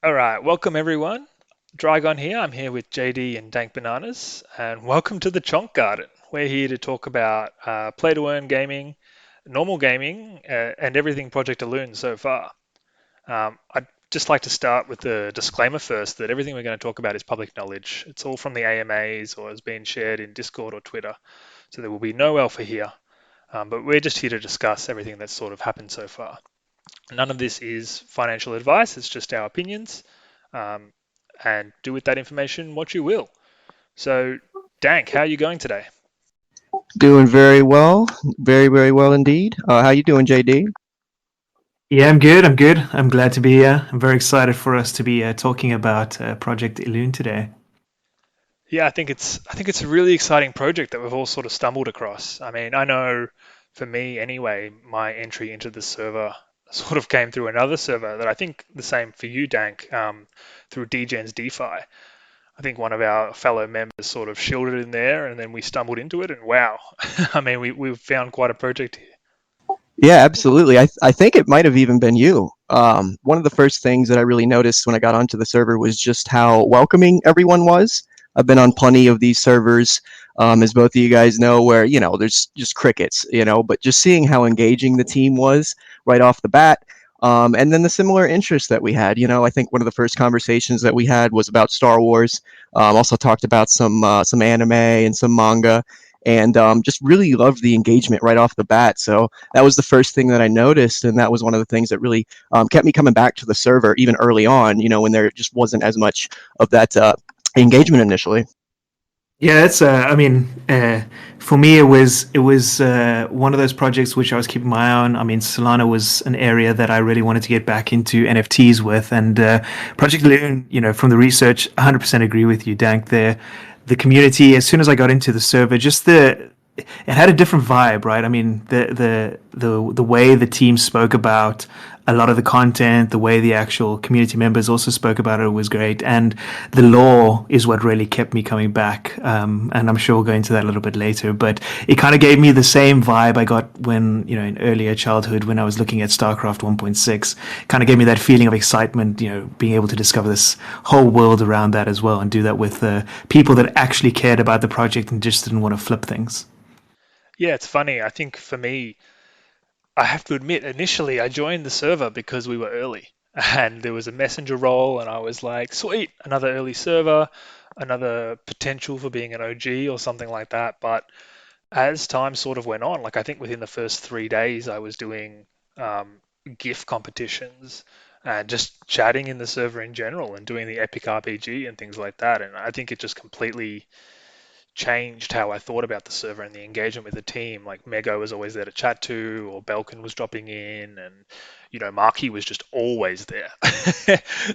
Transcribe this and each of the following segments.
All right, welcome everyone. Drygon here. I'm here with JD and Dank Bananas, and welcome to the Chonk Garden. We're here to talk about play to earn gaming, normal gaming, and everything Project Alune so far. I'd just like to start with the disclaimer first that everything we're going to talk about is public knowledge. It's all from the AMAs or has been shared in Discord or Twitter, so there will be no alpha here. But we're just here to discuss everything that's sort of happened so far. None of this is financial advice, it's just our opinions. Um, and do with that information what you will. So, Dank, how are you going today? Doing very well, very very well indeed. How you doing, JD? Yeah, I'm good. I'm good. I'm glad to be here. I'm very excited for us to be talking about Project Illume today. Yeah, I think it's a really exciting project that we've all sort of stumbled across. I mean, I know for me anyway, my entry into the server sort of came through another server that I think the same for you, Dank, through DGen's DeFi. I think one of our fellow members sort of shielded in there, and then we stumbled into it, and wow, I mean, we've found quite a project here. Yeah, absolutely. I think it might have even been you. One of the first things that I really noticed when I got onto the server was just how welcoming everyone was. I've been on plenty of these servers, as both of you guys know, where there's just crickets, but just seeing how engaging the team was right off the bat. And then the similar interest that we had. I think one of the first conversations that we had was about Star Wars. Also talked about some anime and some manga, and just really loved the engagement right off the bat. So that was the first thing that I noticed, and that was one of the things that really kept me coming back to the server even early on. When there just wasn't as much of that engagement initially. Yeah, that's. For me, it was one of those projects which I was keeping my eye on. I mean, Solana was an area that I really wanted to get back into NFTs with, and Project Loon. From the research, 100% agree with you, Dank. There, the community. As soon as I got into the server, just it had a different vibe, right? I mean, the way the team spoke about a lot of the content, the way the actual community members also spoke about it was great, and the lore is what really kept me coming back. And I'm sure we'll go into that a little bit later, but it kind of gave me the same vibe I got when in earlier childhood when I was looking at StarCraft 1.6. Kind of gave me that feeling of excitement, being able to discover this whole world around that as well, and do that with people that actually cared about the project and just didn't want to flip things. Yeah, it's funny. I think for me, I have to admit, initially I joined the server because we were early and there was a messenger role, and I was like, sweet, another early server, another potential for being an OG or something like that. But as time sort of went on, like I think within the first 3 days, I was doing GIF competitions and just chatting in the server in general and doing the epic RPG and things like that. And I think it just completely changed how I thought about the server and the engagement with the team. Like Mego was always there to chat to, or Belkin was dropping in, and Marky was just always there.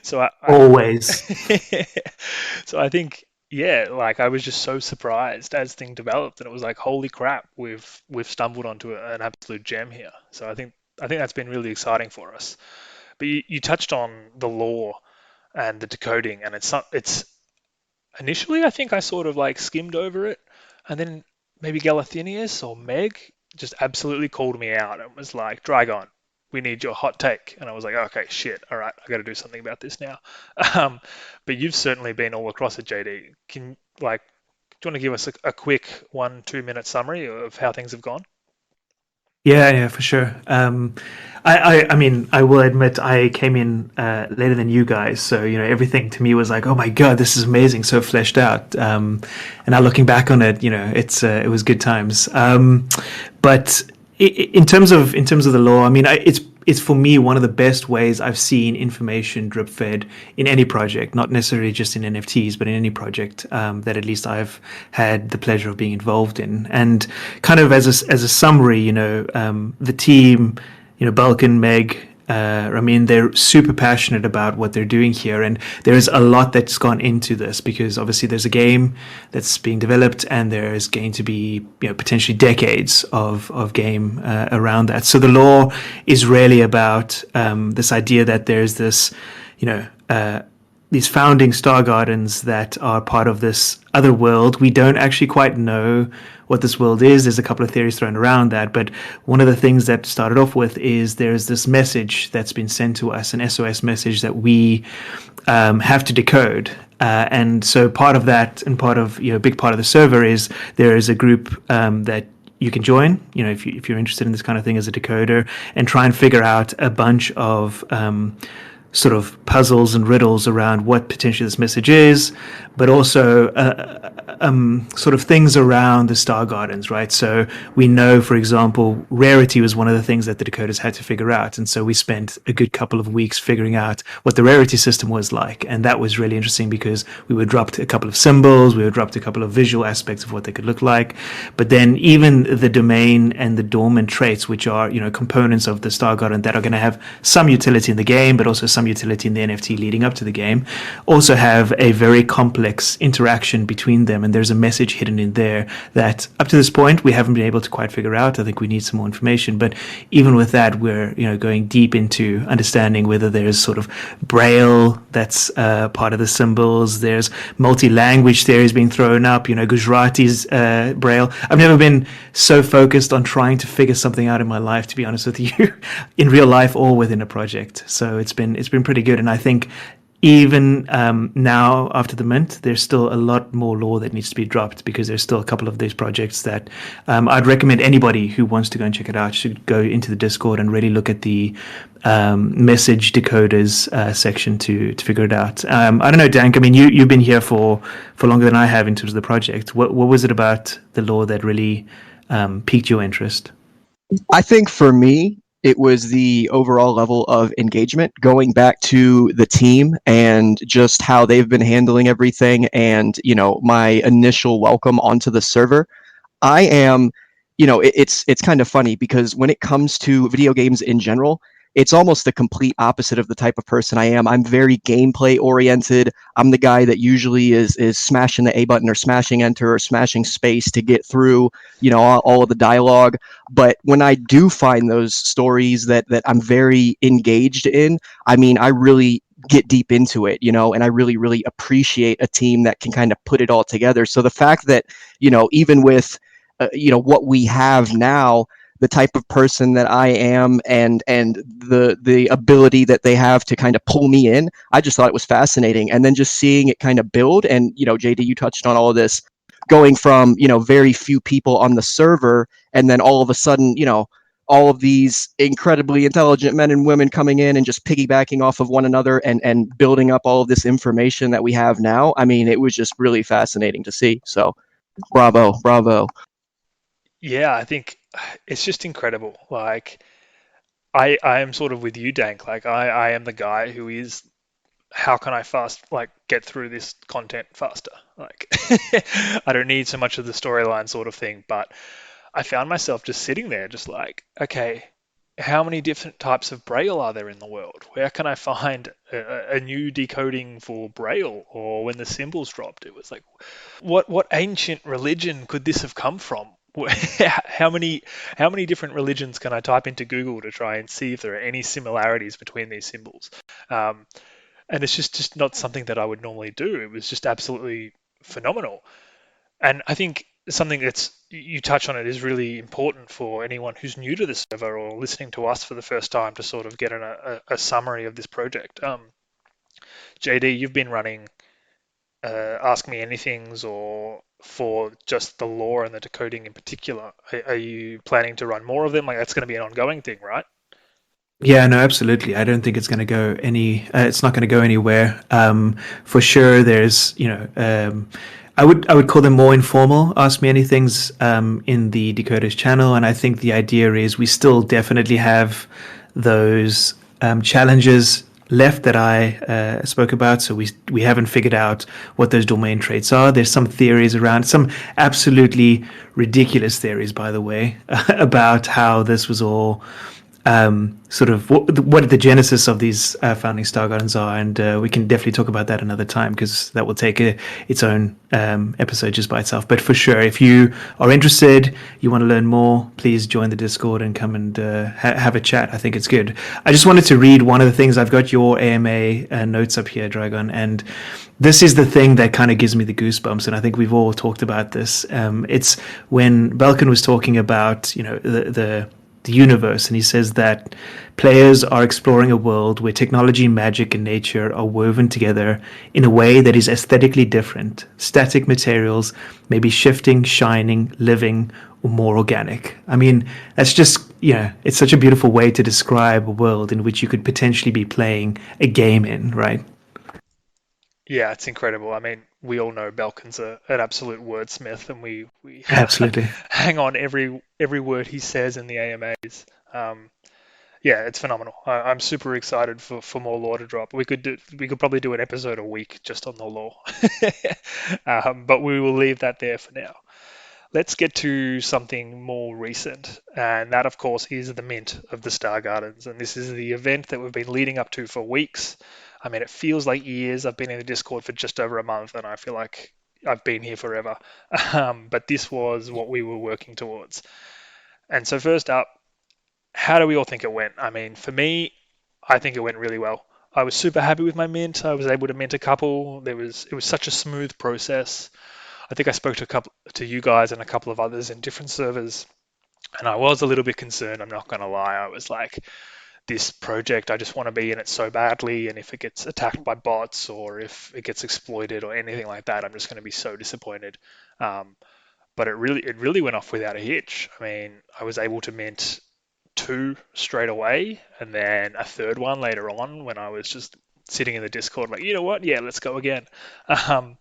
so Always. so I think yeah, like I was just so surprised as thing developed, and it was like holy crap, we've stumbled onto an absolute gem here. So I think that's been really exciting for us. But you touched on the lore and the decoding, and it's initially, I think I sort of like skimmed over it, and then maybe Galathinius or Meg just absolutely called me out and was like, "Dragon, we need your hot take." And I was like, "Okay, shit, all right, I got to do something about this now." Um, but you've certainly been all across it, JD. Do you want to give us a quick 1-2 minute summary of how things have gone? Yeah, yeah, for sure. I mean, I will admit I came in later than you guys, so everything to me was like, oh my god, this is amazing, so fleshed out. And now looking back on it, it was good times. But in terms of the law, I mean, it's for me one of the best ways I've seen information drip fed in any project, not necessarily just in NFTs, but in any project that at least I've had the pleasure of being involved in. And kind of as a summary, the team, Balkan, Meg. I mean, they're super passionate about what they're doing here, and there's a lot that's gone into this because obviously there's a game that's being developed, and there's going to be potentially decades of game around that. So the law is really about this idea that there's this you know these founding StarGardens that are part of this other world. We don't actually quite know what this world is. There's a couple of theories thrown around that, but one of the things that started off with is there's this message that's been sent to us, an SOS message that we have to decode. And so part of that, and part of, a big part of the server is there is a group that you can join, if you're interested in this kind of thing as a decoder, and try and figure out a bunch of sort of puzzles and riddles around what potentially this message is, but also sort of things around the StarGardens, right? So we know, for example, rarity was one of the things that the decoders had to figure out. And so we spent a good couple of weeks figuring out what the rarity system was like. And that was really interesting because we were dropped a couple of symbols, we were dropped a couple of visual aspects of what they could look like. But then even the domain and the dormant traits, which are, components of the StarGarden that are going to have some utility in the game, but also some utility in the NFT leading up to the game, also have a very complex interaction between them. And there's a message hidden in there that up to this point we haven't been able to quite figure out. I think we need some more information, but even with that, we're going deep into understanding whether there's sort of braille that's part of the symbols. There's multi-language theories being thrown up, Gujarati's braille. I've never been so focused on trying to figure something out in my life, to be honest with you, in real life or within a project. So it's been pretty good. And I think even now, after the mint, there's still a lot more lore that needs to be dropped, because there's still a couple of these projects that I'd recommend anybody who wants to go and check it out should go into the Discord and really look at the message decoders section to figure it out. I don't know, Dank, I mean, you've been here for longer than I have in terms of the project. What was it about the lore that really piqued your interest? I think for me, it was the overall level of engagement, going back to the team and just how they've been handling everything, and my initial welcome onto the server. I am, it's kind of funny because when it comes to video games in general, it's almost the complete opposite of the type of person I am. I'm very gameplay oriented. I'm the guy that usually is smashing the A button or smashing enter or smashing space to get through, all of the dialogue. But when I do find those stories that I'm very engaged in, I mean, I really get deep into it, and I really, really appreciate a team that can kind of put it all together. So the fact that, even with, what we have now, the type of person that I am, and the ability that they have to kind of pull me in, I just thought it was fascinating. And then just seeing it kind of build, and JD, you touched on all of this, going from very few people on the server, and then all of a sudden all of these incredibly intelligent men and women coming in and just piggybacking off of one another and building up all of this information that we have now. I mean, it was just really fascinating to see. So bravo. Yeah, I think it's just incredible. Like, I am sort of with you, Dank. Like, I am the guy who is, how can I get through this content faster? Like, I don't need so much of the storyline sort of thing, but I found myself just sitting there, just like, okay, how many different types of Braille are there in the world? Where can I find a new decoding for Braille? Or when the symbols dropped, it was like, what ancient religion could this have come from? How many different religions can I type into Google to try and see if there are any similarities between these symbols? And it's just not something that I would normally do. It was just absolutely phenomenal. And I think something that's, you touch on it, is really important for anyone who's new to the server or listening to us for the first time, to sort of get a summary of this project. JD, you've been running Ask Me Anythings, or for just the lore and the decoding in particular. Are you planning to run more of them? Like, that's going to be an ongoing thing, right? Yeah, no, absolutely. I don't think it's going to go it's not going to go anywhere. For sure, there's, I would call them more informal Ask Me Anythings in the Decoders channel, and I think the idea is we still definitely have those challenges left that I spoke about. So we haven't figured out what those domain traits are. There's some theories around, some absolutely ridiculous theories, by the way, about how this was all sort of what the genesis of these founding StarGardens are, and we can definitely talk about that another time because that will take its own episode just by itself. But for sure, if you are interested, you want to learn more, please join the Discord and come and have a chat. I think it's good. I just wanted to read one of the things. I've got your AMA notes up here, Dragon, and this is the thing that kind of gives me the goosebumps, and I think we've all talked about this. It's when Belkin was talking about, you know, the universe, and he says that players are exploring a world where technology, magic, and nature are woven together in a way that is aesthetically different. Static materials may be shifting, shining, living, or more organic. I mean, that's just, it's such a beautiful way to describe a world in which you could potentially be playing a game in, right? Yeah, it's incredible. I mean, we all know Belkin's an absolute wordsmith, and we Absolutely. hang on every word he says in the AMAs. Yeah, it's phenomenal. I'm super excited for more lore to drop. We could probably do an episode a week just on the lore, but we will leave that there for now. Let's get to something more recent, and that, of course, is the mint of the StarGardens. And this is the event that we've been leading up to for weeks. I mean, it feels like years. I've been in the Discord for just over a month, and I feel like I've been here forever. But this was what we were working towards. And so, first up, how do we all think it went? I mean, for me, I think it went really well. I was super happy with my mint. I was able to mint a couple. It was such a smooth process. I think I spoke to you guys and a couple of others in different servers, and I was a little bit concerned. I'm not going to lie. I was like, this project, I just want to be in it so badly, and if it gets attacked by bots or if it gets exploited or anything like that, I'm just going to be so disappointed. But it really went off without a hitch. I mean, I was able to mint two straight away, and then a third one later on when I was just sitting in the Discord, like, you know what? Yeah, let's go again. Um,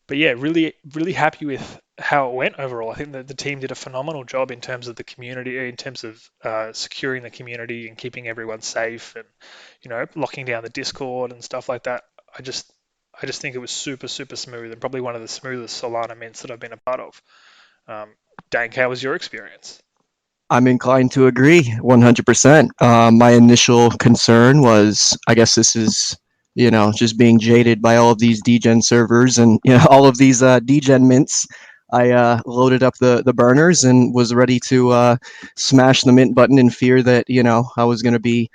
but yeah, really, really happy with how it went overall. I think that the team did a phenomenal job in terms of the community, in terms of securing the community and keeping everyone safe, and locking down the Discord and stuff like that. I just think it was super, super smooth, and probably one of the smoothest Solana mints that I've been a part of. Um, Dank, how was your experience? I'm inclined to agree 100%. My initial concern was, I guess this is, just being jaded by all of these degen servers and, all of these degen mints. I loaded up the burners and was ready to smash the mint button in fear that, I was going to be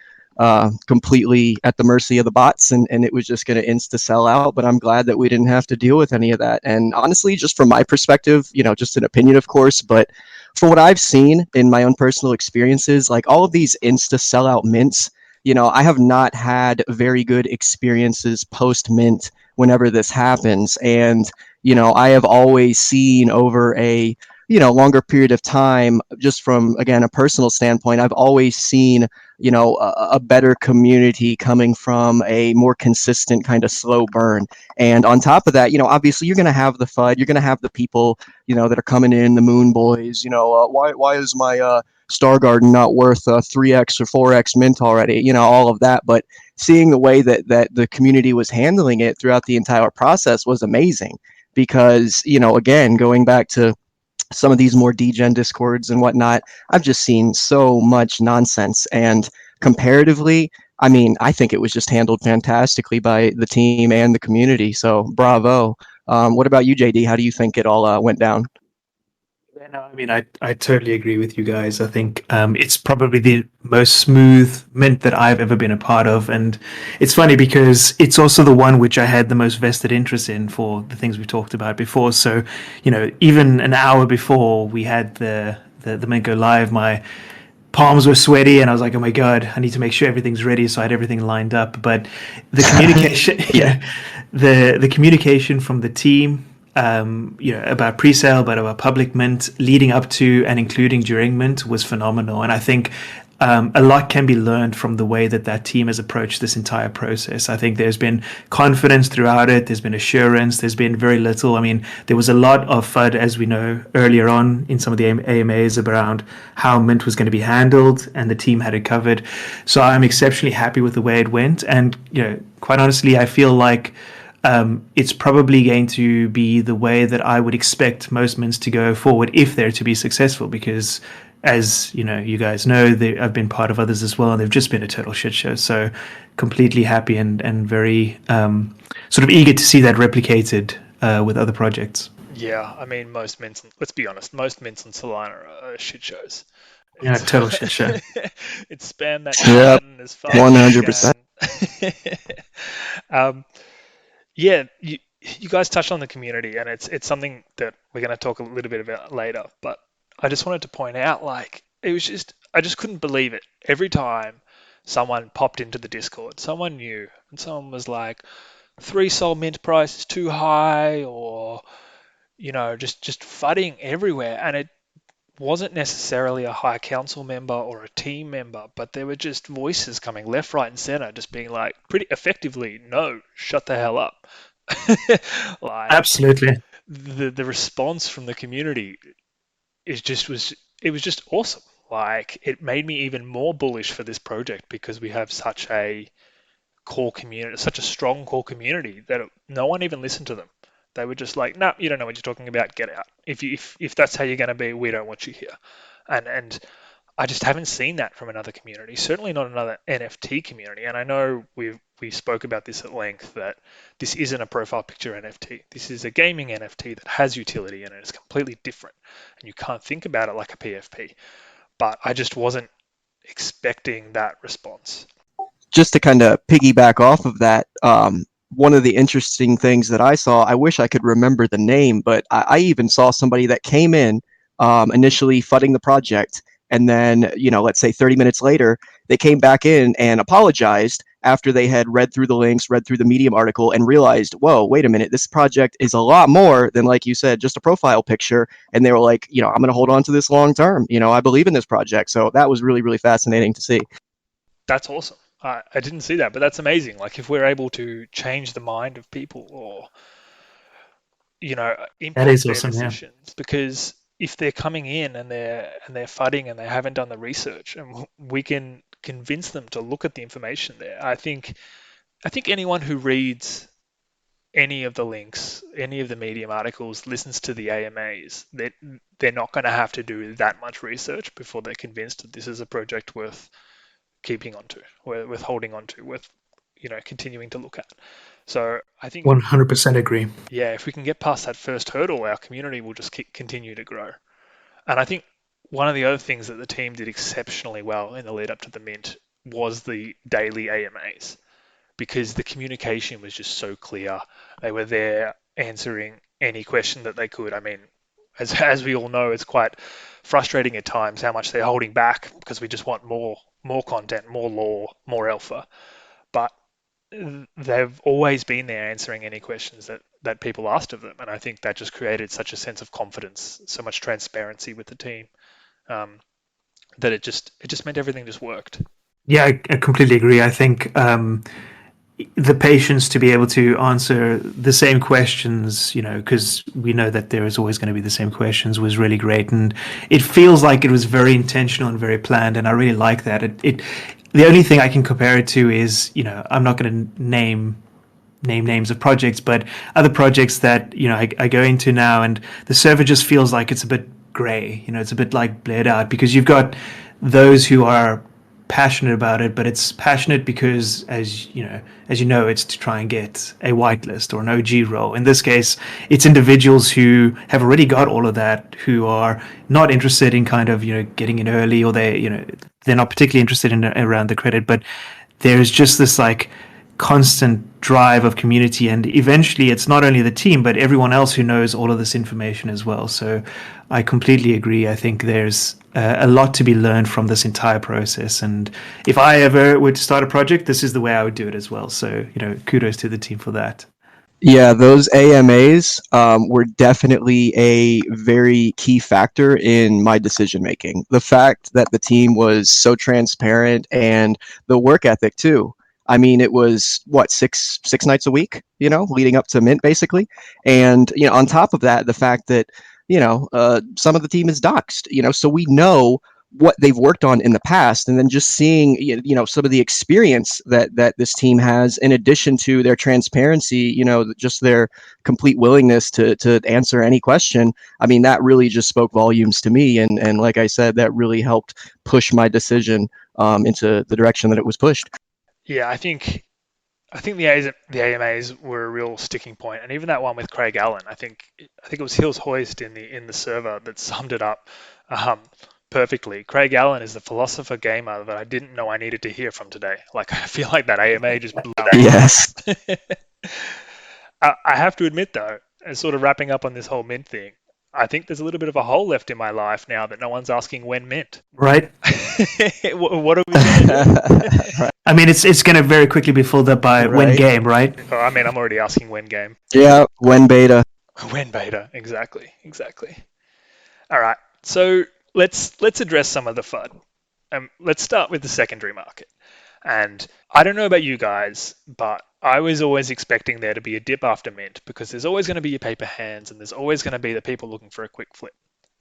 completely at the mercy of the bots and it was just going to insta sell out. But I'm glad that we didn't have to deal with any of that. And honestly, just from my perspective, just an opinion, of course, but for what I've seen in my own personal experiences, like all of these insta sellout mints, I have not had very good experiences post mint whenever this happens. And, I have always seen over a, longer period of time, just from, again, a personal standpoint, I've always seen, a better community coming from a more consistent kind of slow burn. And on top of that, obviously you're going to have the FUD, you're going to have the people, that are coming in, the moon boys, why is my StarGarden not worth 3x or 4x mint already, all of that. But seeing the way that the community was handling it throughout the entire process was amazing because, again, going back to some of these more degen discords and whatnot, I've just seen so much nonsense. And comparatively, I mean, I think it was just handled fantastically by the team and the community. So bravo. What about you, JD? How do you think it all went down? Yeah, no, I mean, I totally agree with you guys. I think it's probably the most smooth mint that I've ever been a part of. And it's funny because it's also the one which I had the most vested interest in for the things we talked about before. So, even an hour before we had the mint go live, my palms were sweaty and I was like, oh my God, I need to make sure everything's ready. So I had everything lined up. But the communication, the communication from the team, about pre-sale, but about public mint leading up to and including during mint was phenomenal. And I think a lot can be learned from the way that team has approached this entire process. I think there's been confidence throughout it. There's been assurance. There's been very little. I mean, there was a lot of FUD, as we know, earlier on in some of the AMAs around how mint was going to be handled, and the team had it covered. So I'm exceptionally happy with the way it went. And, quite honestly, I feel like it's probably going to be the way that I would expect most mints to go forward if they're to be successful, because as you guys know, I've been part of others as well, and they've just been a total shit show. So completely happy and very sort of eager to see that replicated with other projects. Yeah, I mean, most mints, let's be honest, most mints on Solana are shit shows. Yeah, It's total shit show. it's spam that Yep, can as fast as you 100%. can. um, yeah, you guys touched on the community, and it's something that we're going to talk a little bit about later. But I just wanted to point out, like, it was just I just couldn't believe it. Every time someone popped into the Discord, someone new, and someone was like, 3 sol mint price is too high, or just fudding everywhere. And it wasn't necessarily a high council member or a team member, but there were just voices coming left, right, and center, just being like, pretty effectively, no, shut the hell up. Like Absolutely. the response from the community it was just awesome. Like it made me even more bullish for this project because we have such a core community, such a strong core community that no one even listened to them. They were just like, "No, you don't know what you're talking about. Get out. If that's how you're going to be, we don't want you here." And I just haven't seen that from another community. Certainly not another NFT community. And I know we spoke about this at length that this isn't a profile picture NFT. This is a gaming NFT that has utility and it's completely different. And you can't think about it like a PFP. But I just wasn't expecting that response. Just to kind of piggyback off of that, one of the interesting things that I saw, I wish I could remember the name, but I even saw somebody that came in initially fudding the project. And then, let's say 30 minutes later, they came back in and apologized after they had read through the links, read through the Medium article, and realized, whoa, wait a minute, this project is a lot more than, like you said, just a profile picture. And they were like, I'm going to hold on to this long term. I believe in this project. So that was really, really fascinating to see. That's awesome. I didn't see that, but that's amazing. Like if we're able to change the mind of people or, That impact is their awesome. Yeah. decisions, because if they're coming in and they're fudding and they haven't done the research, and we can convince them to look at the information there. I think anyone who reads any of the links, any of the Medium articles, listens to the AMAs, they're not going to have to do that much research before they're convinced that this is a project worth keeping onto, worth holding onto, worth continuing to look at. So I think 100% agree. yeah, if we can get past that first hurdle, our community will just continue to grow. And I think one of the other things that the team did exceptionally well in the lead up to the mint was the daily AMAs because the communication was just so clear. They were there answering any question that they could. I mean, as we all know, it's quite frustrating at times how much they're holding back because we just want more content, more lore, more alpha. But they've always been there answering any questions that people asked of them. And I think that just created such a sense of confidence, so much transparency with the team, that it just meant everything just worked. Yeah, I completely agree. I think the patience to be able to answer the same questions, because we know that there is always going to be the same questions, was really great. And it feels like it was very intentional and very planned. And I really like that. The only thing I can compare it to is, I'm not going to name names of projects, but other projects that, I go into now, and the server just feels like it's a bit gray. It's a bit like blurred out because you've got those who are passionate about it, but it's passionate because, as you know, it's to try and get a whitelist or an OG role. In this case, it's individuals who have already got all of that, who are not interested in kind of getting in early, or they're not particularly interested in around the credit, but there's just this like constant drive of community, and eventually it's not only the team but everyone else who knows all of this information as well. So I completely agree. I think there's a lot to be learned from this entire process, and if I ever were to start a project, this is the way I would do it as well. So kudos to the team for that. Yeah, those AMAs were definitely a very key factor in my decision making. The fact that the team was so transparent and the work ethic too. I mean, it was what six nights a week, leading up to mint basically, and on top of that, the fact that some of the team is doxxed, so we know what they've worked on in the past, and then just seeing some of the experience that this team has, in addition to their transparency, just their complete willingness to answer any question. I mean, that really just spoke volumes to me, and like I said, that really helped push my decision into the direction that it was pushed. Yeah, I think the AMAs were a real sticking point, and even that one with Craig Allen. I think it was Hills Hoist in the server that summed it up um, perfectly. Craig Allen is the philosopher gamer that I didn't know I needed to hear from today. Like, I feel like that AMA just blew our Yes. minds. I have to admit though, and sort of wrapping up on this whole mint thing, I think there's a little bit of a hole left in my life now that no one's asking when mint. Right. What are we going to do? I mean, it's going to very quickly be filled up by when Right. game, right? Oh, I mean, I'm already asking when game. Yeah, when beta. When beta, exactly. All right, so let's address some of the FUD. Let's start with the secondary market. And I don't know about you guys, but I was always expecting there to be a dip after mint because there's always going to be your paper hands and there's always going to be the people looking for a quick flip.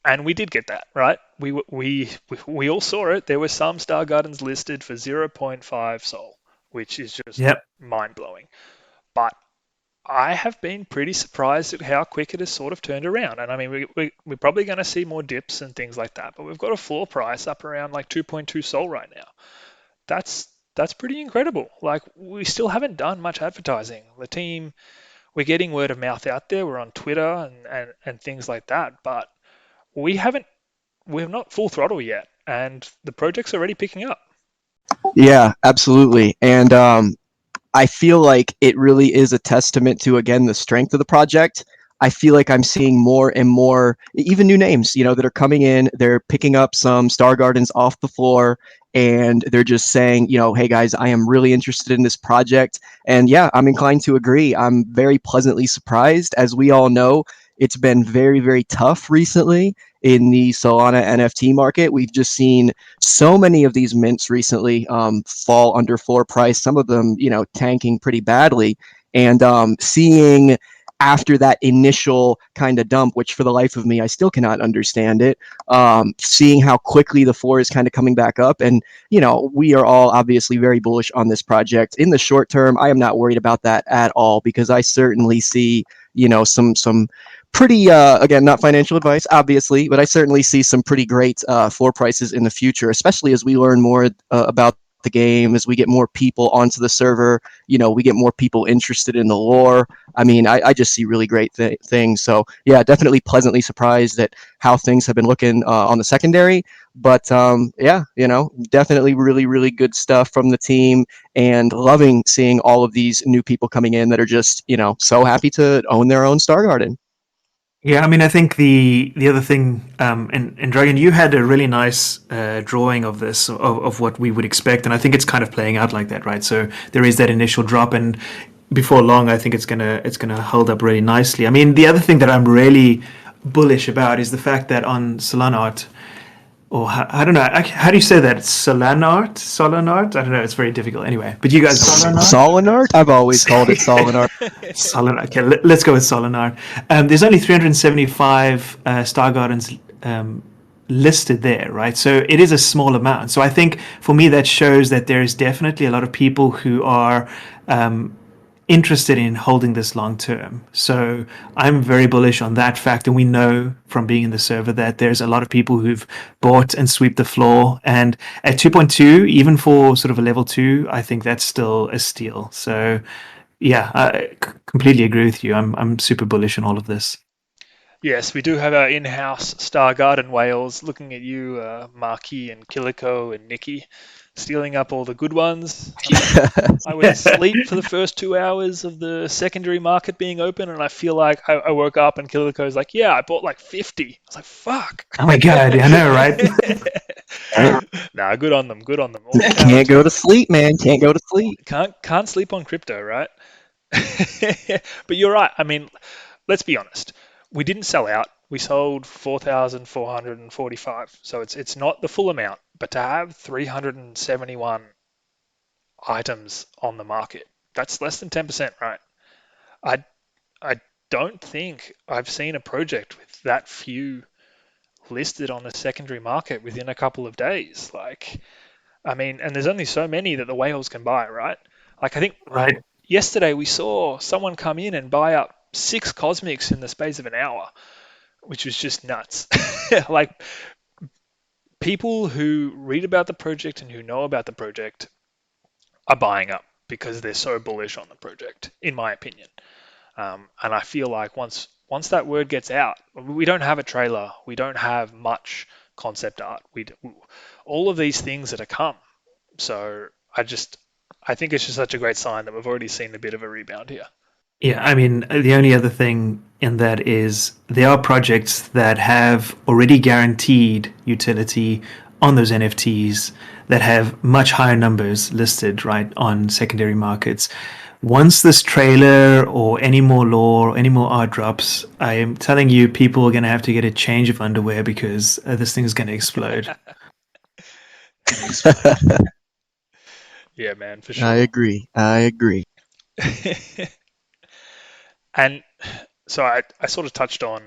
And we did get that, right? We all saw it. There were some StarGardens listed for zero point 0.5 Sol, which is just Yep. mind blowing. But I have been pretty surprised at how quick it has sort of turned around. And I mean, we're probably going to see more dips and things like that, but we've got a floor price up around like 2.2 Sol right now. That's pretty incredible. Like, we still haven't done much advertising. The team, we're getting word of mouth out there. We're on Twitter and things like that, but we're not full throttle yet, and the project's already picking up. Yeah, absolutely. And I feel like it really is a testament to, again, the strength of the project. I feel like I'm seeing more and more, even new names, that are coming in. They're picking up some StarGardens off the floor, and they're just saying, hey guys, I am really interested in this project. And yeah, I'm inclined to agree. I'm very pleasantly surprised. As we all know, it's been very, very tough recently in the Solana NFT market. We've just seen so many of these mints recently fall under floor price, some of them, tanking pretty badly. And seeing after that initial kind of dump, which for the life of me, I still cannot understand it, seeing how quickly the floor is kind of coming back up. And, we are all obviously very bullish on this project. In the short term, I am not worried about that at all, because I certainly see, some pretty, again, not financial advice, obviously, but I certainly see some pretty great floor prices in the future, especially as we learn more about the game, as we get more people onto the server, we get more people interested in the lore. I mean, I just see really great things. So yeah, definitely pleasantly surprised at how things have been looking on the secondary. But yeah, definitely really, really good stuff from the team, and loving seeing all of these new people coming in that are just, so happy to own their own StarGarden. Yeah, I mean, I think the other thing, and Dragon, you had a really nice drawing of this, of what we would expect, and I think it's kind of playing out like that, right? So there is that initial drop, and before long, I think it's gonna hold up really nicely. I mean, the other thing that I'm really bullish about is the fact that on Solanart, or I don't know, how do you say that? Solanart? I don't know. It's very difficult. Anyway, but you guys, Solinart? I've always called it Solinart. Solinar. Okay, let's go with Solinar. There's only 375 StarGardens listed there, right? So it is a small amount. So I think for me that shows that there is definitely a lot of people who are interested in holding this long term. So I'm very bullish on that fact, and we know from being in the server that there's a lot of people who've bought and swept the floor. And at 2.2, even for sort of a level 2, I think that's still a steal. So yeah, I completely agree with you. I'm super bullish on all of this. Yes, we do have our in-house StarGarden whales looking at you, Marky and Killiko and Nikki, stealing up all the good ones. I was asleep for the first 2 hours of the secondary market being open, and I feel like I woke up and Killiko's like, yeah, I bought like 50. I was like, fuck. Oh my god, I know, right? Nah, good on them, good on them. All the talent Can't to go to them. sleep, man. Can't go to sleep. Can't sleep on crypto, right? But you're right. I mean, let's be honest. We didn't sell out. We sold 4,445. So it's not the full amount, but to have 371 items on the market, that's less than 10%, right? I I don't think I've seen a project with that few listed on the secondary market within a couple of days. Like, I mean, and there's only so many that the whales can buy, right? Like, I think Right. yesterday we saw someone come in and buy up 6 cosmics in the space of an hour, which was just nuts. Like, people who read about the project and who know about the project are buying up because they're so bullish on the project, in my opinion. And I feel like once that word gets out, we don't have a trailer, we don't have much concept art, all of these things that are come. So I think it's just such a great sign that we've already seen a bit of a rebound here. Yeah, I mean, the only other thing in that is there are projects that have already guaranteed utility on those NFTs that have much higher numbers listed, right, on secondary markets. Once this trailer or any more lore or any more art drops, I am telling you, people are going to have to get a change of underwear because this thing is going to explode. Yeah, man, for I sure. agree. I agree. And so I sort of touched on,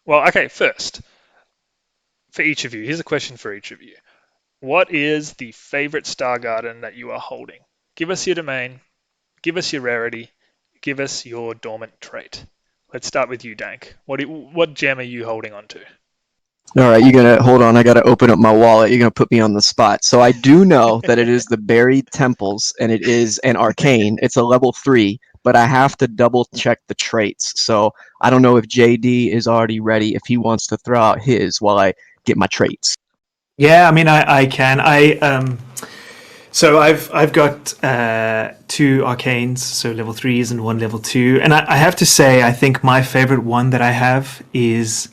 well, okay, first, for each of you, here's a question for each of you. What is the favorite Star Garden that you are holding? Give us your domain, give us your rarity, give us your dormant trait. Let's start with you, Dank. What gem are you holding on to? All right, you're gonna hold on. I gotta open up my wallet. You're gonna put me on the spot. So I do know that it is the Buried Temples, and it is an arcane. It's a level 3, but I have to double check the traits. So I don't know if JD is already ready. If he wants to throw out his while I get my traits. Yeah, I mean, I can. So I've got 2 arcanes, so level 3s and 1 level 2, and I have to say I think my favorite one that I have is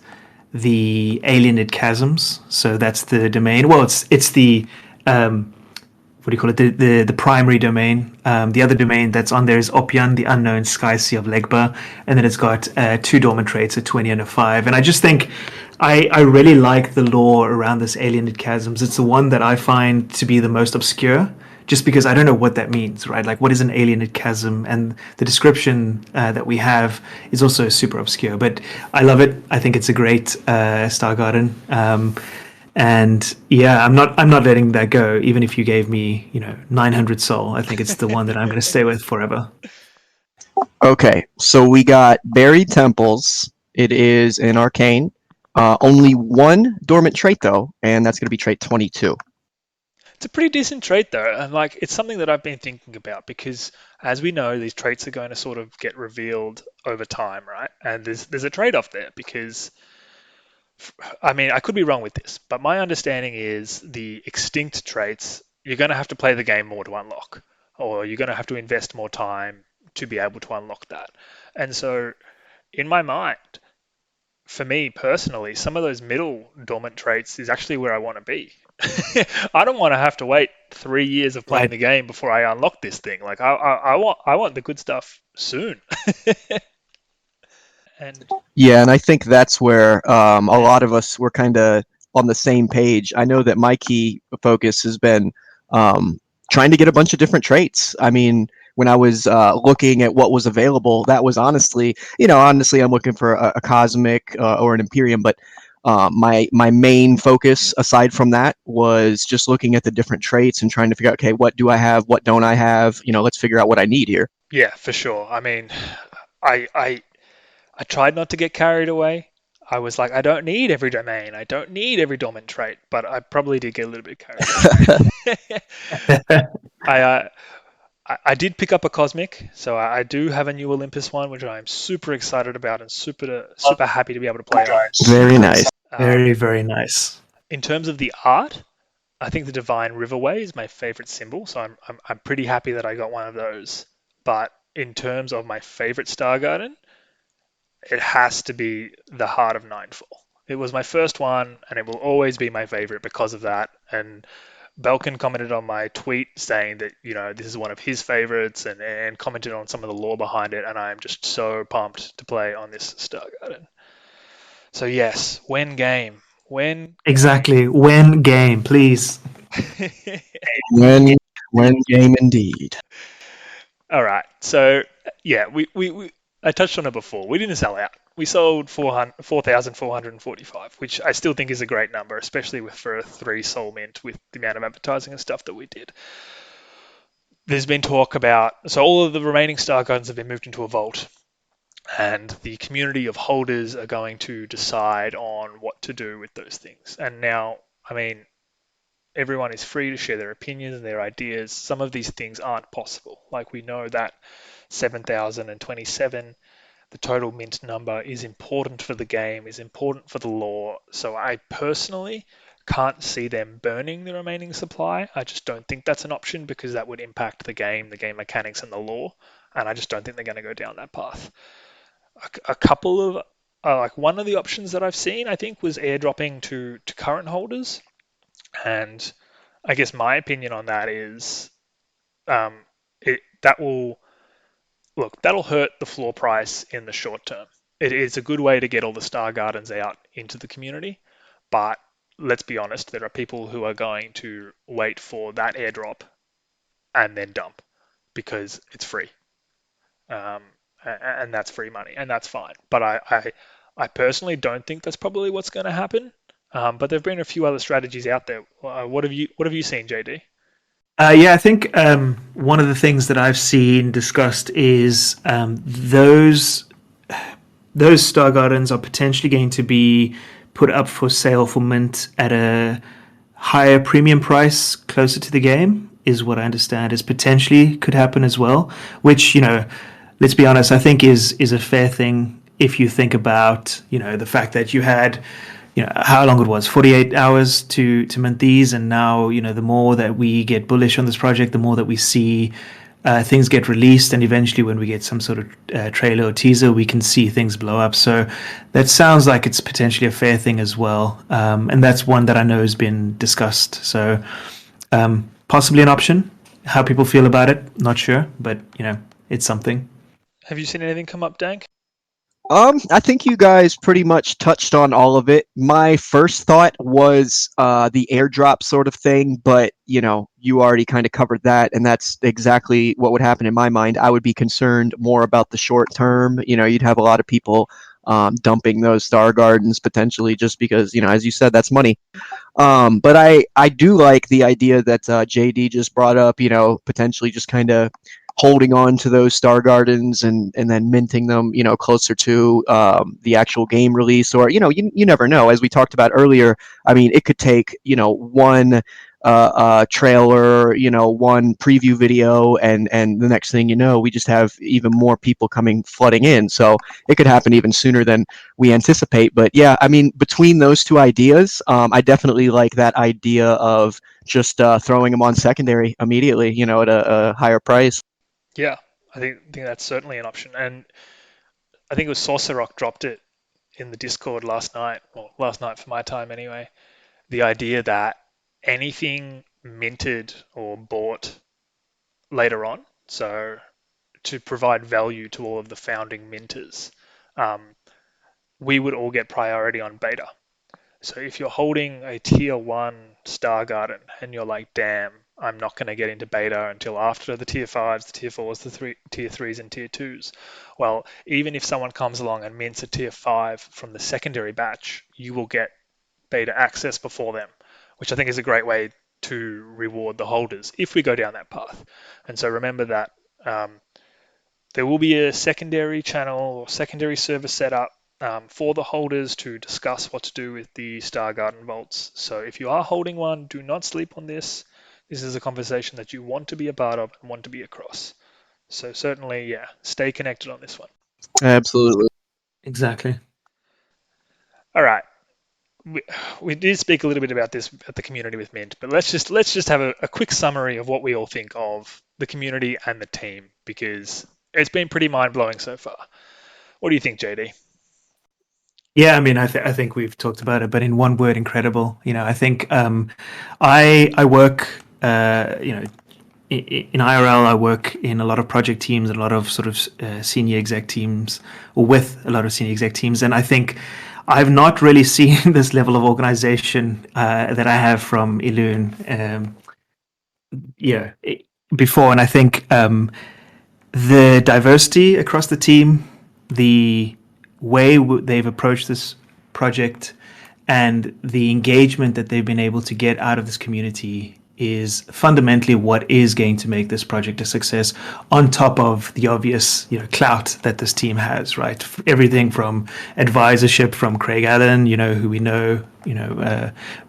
the Alienate Chasms. So that's the domain. Well, it's the what do you call it? The primary domain. The other domain that's on there is Opyan, the Unknown Sky Sea of Legba, and then it's got 2 dormant traits, a 20 and a 5. And I just think I really like the lore around this Alienated Chasms. It's the one that I find to be the most obscure, just because I don't know what that means, right? Like, what is an alienated chasm? And the description that we have is also super obscure, but I love it. I think it's a great Star Garden. And yeah, I'm not letting that go. Even if you gave me, 900 soul, I think it's the one that I'm going to stay with forever. Okay, so we got Buried Temples. It is an arcane. Only 1 dormant trait though, and that's gonna be trait 22. It's a pretty decent trait though, and like it's something that I've been thinking about because as we know, these traits are going to sort of get revealed over time, right? And there's a trade-off there because I mean, I could be wrong with this, but my understanding is the extinct traits, you're going to have to play the game more to unlock, or you're going to have to invest more time to be able to unlock that. And so, in my mind, for me personally, some of those middle dormant traits is actually where I want to be. I don't want to have to wait 3 years of playing Right. the game before I unlock this thing. Like I want the good stuff soon. And Yeah, and I think that's where a lot of us were kind of on the same page. I know that my key focus has been trying to get a bunch of different traits. I mean, when I was looking at what was available, that was honestly, I'm looking for a cosmic or an Imperium, but my main focus aside from that was just looking at the different traits and trying to figure out, okay, what do I have, what don't I have? Let's figure out what I need here. yeah, for sure. I mean, I I tried not to get carried away. I was like, I don't need every domain. I don't need every dormant trait, but I probably did get a little bit carried away. I, uh, I did pick up a cosmic, so I do have a new Olympus one, which I'm super excited about and super happy to be able to play on. Very nice. Very, very nice. In terms of the art, I think the Divine Riverway is my favorite symbol, so I'm pretty happy that I got one of those. But in terms of my favorite Star Garden, it has to be the Heart of Nightfall. It was my first one, and it will always be my favorite because of that. And Belkin commented on my tweet saying that this is one of his favorites, and commented on some of the lore behind it. And I am just so pumped to play on this Star Garden. So yes, when Exactly. When game, please. When game indeed. All right. So yeah, we I touched on it before. We didn't sell out. We sold 4,445, which I still think is a great number, especially for a 3 sol mint with the amount of advertising and stuff that we did. There's been talk about, so all of the remaining StarGardens have been moved into a vault, and the community of holders are going to decide on what to do with those things. And now, I mean, everyone is free to share their opinions and their ideas. Some of these things aren't possible. Like we know that 7,027, the total mint number, is important for the game, is important for the lore. So I personally can't see them burning the remaining supply. I just don't think that's an option because that would impact the game mechanics, and the lore. And I just don't think they're going to go down that path. A couple of like one of the options that I've seen, I think, was airdropping to current holders, and I guess my opinion on that is that'll hurt the floor price in the short term. It is a good way to get all the StarGardens out into the community, but let's be honest, there are people who are going to wait for that airdrop and then dump because it's free. And that's free money, and that's fine. But I personally don't think that's probably what's going to happen. But there've been a few other strategies out there. What have you seen, JD? Yeah, I think one of the things that I've seen discussed is those Star Gardens are potentially going to be put up for sale for mint at a higher premium price closer to the game, is what I understand is potentially could happen as well, which, let's be honest, I think is a fair thing if you think about, the fact that you had, how long it was, 48 hours to mint these, and now, the more that we get bullish on this project, the more that we see things get released, and eventually when we get some sort of trailer or teaser, we can see things blow up. So that sounds like it's potentially a fair thing as well, and that's one that I know has been discussed. So possibly an option. How people feel about it, not sure, but it's something. Have you seen anything come up, Dank? I think you guys pretty much touched on all of it. My first thought was the airdrop sort of thing, but you already kind of covered that, and that's exactly what would happen in my mind. I would be concerned more about the short term. You'd have a lot of people dumping those StarGardens potentially just because, as you said, that's money. But I do like the idea that JD just brought up, potentially just kind of holding on to those StarGardens and then minting them, closer to the actual game release, or you never know. As we talked about earlier, I mean, it could take one trailer, one preview video, and the next thing you know, we just have even more people flooding in. So it could happen even sooner than we anticipate. But yeah, I mean, between those two ideas, I definitely like that idea of just throwing them on secondary immediately, at a higher price. Yeah, I think that's certainly an option. And I think it was Sorcerock dropped it in the Discord last night, or last night for my time anyway. The idea that anything minted or bought later on, so to provide value to all of the founding minters, we would all get priority on beta. So if you're holding a tier 1 StarGarden and you're like, damn, I'm not going to get into beta until after the tier 5s, the tier 4s, the tier 3s, and tier 2s. Well, even if someone comes along and mints a tier 5 from the secondary batch, you will get beta access before them, which I think is a great way to reward the holders if we go down that path. And so remember that there will be a secondary channel or secondary server set up for the holders to discuss what to do with the StarGarden vaults. So if you are holding one, do not sleep on this. This is a conversation that you want to be a part of and want to be across. So certainly, yeah, stay connected on this one. Absolutely. Exactly. All right. We did speak a little bit about this at the community with Mint, but let's just have a quick summary of what we all think of the community and the team, because it's been pretty mind-blowing so far. What do you think, JD? Yeah, I mean, I think we've talked about it, but in one word, incredible. I think I work, in IRL, I work in a lot of project teams, a lot of sort of senior exec teams, or with a lot of senior exec teams, and I think I've not really seen this level of organization that I have from Ilun, before, and I think the diversity across the team, the way they've approached this project and the engagement that they've been able to get out of this community is fundamentally what is going to make this project a success, on top of the obvious, clout that this team has, right? Everything from advisorship from Craig Allen, who we know,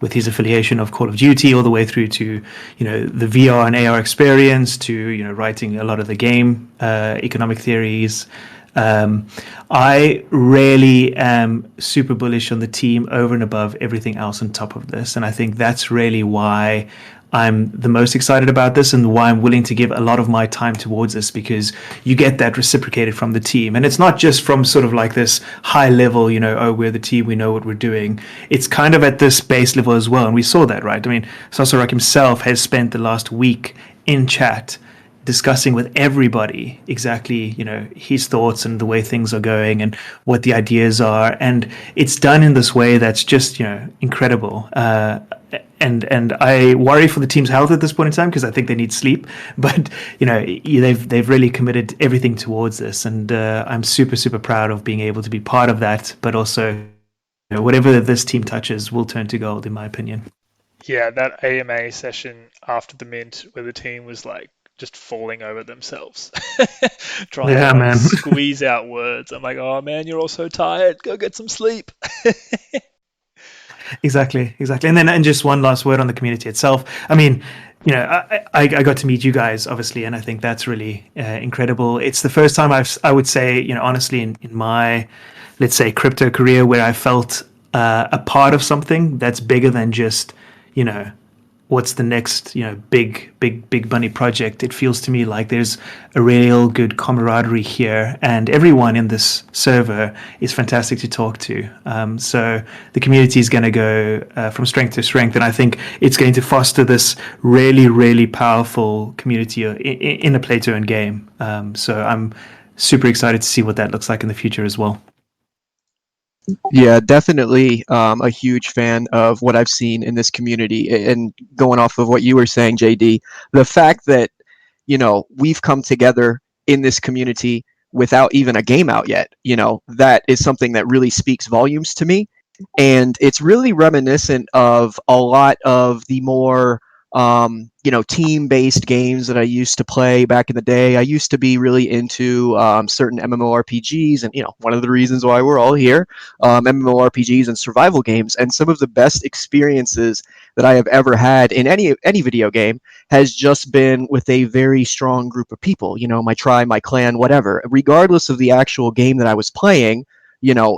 with his affiliation of Call of Duty, all the way through to, the VR and AR experience, to, writing a lot of the game economic theories. I really am super bullish on the team over and above everything else on top of this. And I think that's really why I'm the most excited about this and why I'm willing to give a lot of my time towards this, because you get that reciprocated from the team. And it's not just from sort of like this high level, oh, we're the team, we know what we're doing. It's kind of at this base level as well. And we saw that, right? I mean, Sasarok himself has spent the last week in chat discussing with everybody exactly, his thoughts and the way things are going and what the ideas are. And it's done in this way that's just, incredible. And I worry for the team's health at this point in time, because I think they need sleep. But they've really committed everything towards this, and I'm super, super proud of being able to be part of that. But also, whatever this team touches will turn to gold, in my opinion. Yeah, that AMA session after the mint, where the team was like just falling over themselves, trying to man. squeeze out words. I'm like, oh man, you're all so tired. Go get some sleep. Exactly. And just one last word on the community itself. I mean, I got to meet you guys, obviously, and I think that's really incredible. It's the first time I would say, honestly, in my, let's say, crypto career, where I felt a part of something that's bigger than just, what's the next, big money project. It feels to me like there's a real good camaraderie here, and everyone in this server is fantastic to talk to. So the community is going to go from strength to strength, and I think it's going to foster this really, really powerful community in a play-to-earn game. So I'm super excited to see what that looks like in the future as well. Yeah, definitely a huge fan of what I've seen in this community. And going off of what you were saying, JD, the fact that, we've come together in this community without even a game out yet, that is something that really speaks volumes to me. And it's really reminiscent of a lot of the more team-based games that I used to play back in the day. I used to be really into certain MMORPGs, and one of the reasons why we're all here, MMORPGs and survival games. And some of the best experiences that I have ever had in any video game has just been with a very strong group of people. My tribe, my clan, whatever. Regardless of the actual game that I was playing,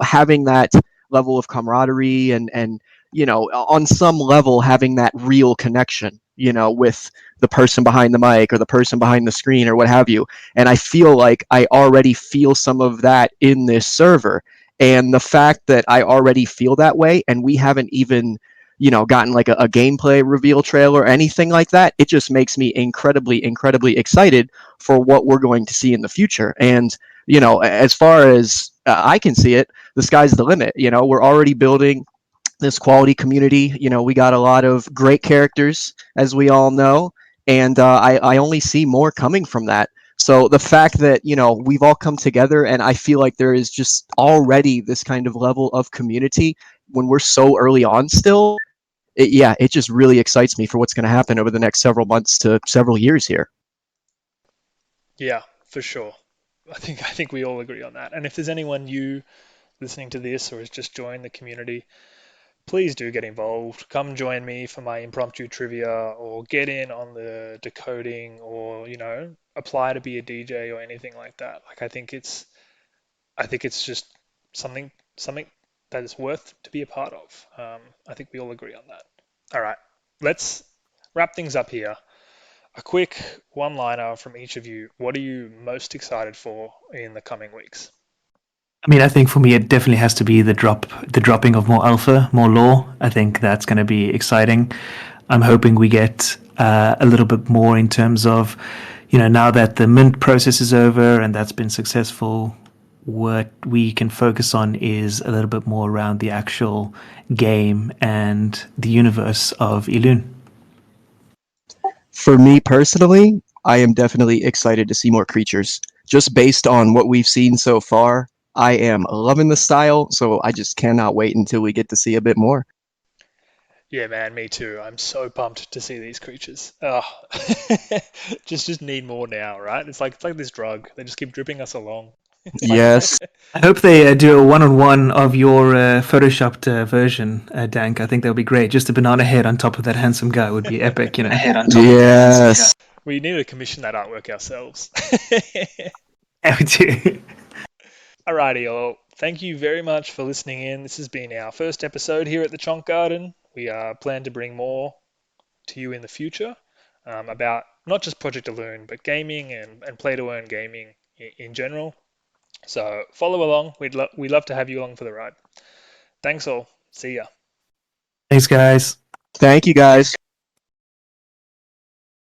having that level of camaraderie and on some level having that real connection, with the person behind the mic or the person behind the screen or what have you. And I feel like I already feel some of that in this server. And the fact that I already feel that way, and we haven't even, gotten like a gameplay reveal trailer or anything like that, it just makes me incredibly, incredibly excited for what we're going to see in the future. And, as far as I can see it, the sky's the limit. We're already building this quality community. We got a lot of great characters, as we all know, and I only see more coming from that. So the fact that we've all come together, and I feel like there is just already this kind of level of community when we're so early on still, it just really excites me for what's going to happen over the next several months to several years here. Yeah, for sure. I think we all agree on that. And if there's anyone new listening to this or has just joined the community, please do get involved. Come join me for my impromptu trivia, or get in on the decoding, or apply to be a DJ or anything like that. Like I think it's just something that is worth to be a part of. I think we all agree on that. All right, let's wrap things up here. A quick one-liner from each of you. What are you most excited for in the coming weeks? I mean, I think for me, it definitely has to be the dropping of more alpha, more lore. I think that's going to be exciting. I'm hoping we get a little bit more in terms of, now that the mint process is over and that's been successful, what we can focus on is a little bit more around the actual game and the universe of Elune. For me personally, I am definitely excited to see more creatures. Just based on what we've seen so far, I am loving the style, so I just cannot wait until we get to see a bit more. Yeah, man, me too. I'm so pumped to see these creatures. Oh, just need more now, right? It's like this drug. They just keep dripping us along. Yes. I hope they do a one-on-one of your photoshopped version, Dank. I think that would be great. Just a banana head on top of that handsome guy would be epic, you know. Head on top of that handsome Yes. We need to commission that artwork ourselves. guy. Alrighty, all. Thank you very much for listening in. This has been our first episode here at the Chonk Garden. We plan to bring more to you in the future about not just Project Alone, but gaming and play to earn gaming in general. So follow along. We'd love to have you along for the ride. Thanks all. See ya. Thanks, guys. Thank you, guys.